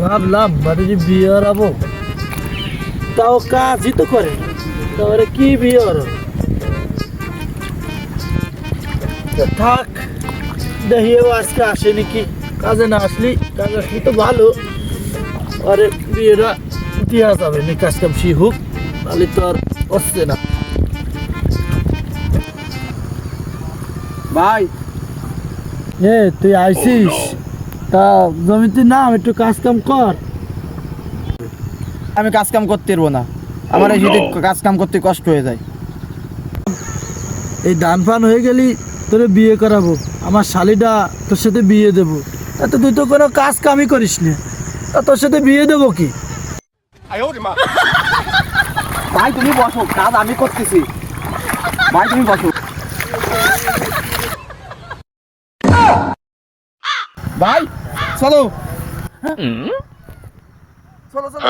ভাবলাম মানে যে বিয়ে হরাবো, তাও কাজই তো করে, তাহলে কি বিয়ে হর থাক, দেখিও আজকে আসে নাকি। কাজে না আসলি, কাজ আসলি তো ভালো, আরে বিয়েটা দেওয়া যাবে না, কাজ কাম শিখুক, তাহলে তো আর হচ্ছে না। ভাই তুই আইসিস, তা জমিতে নাম, একটু কাজ কাম কর। আমি কাজ কাম করতে পারবো না, আমার এই যদি কাজ কাম করতে কষ্ট হয়ে যায়। এই ধান ফান হয়ে গেলি তোরে বিয়ে করাবো, আমার শালিটা তোর সাথে বিয়ে দেবো। তা তুই তো কোনো কাজ কামই করিস না, তা তোর সাথে বিয়ে দেবো কি? ভাই তুমি বসো, কাজ আমি করতেছি। ভাই তুমি বসো। ভাই চলো, চলো চলো।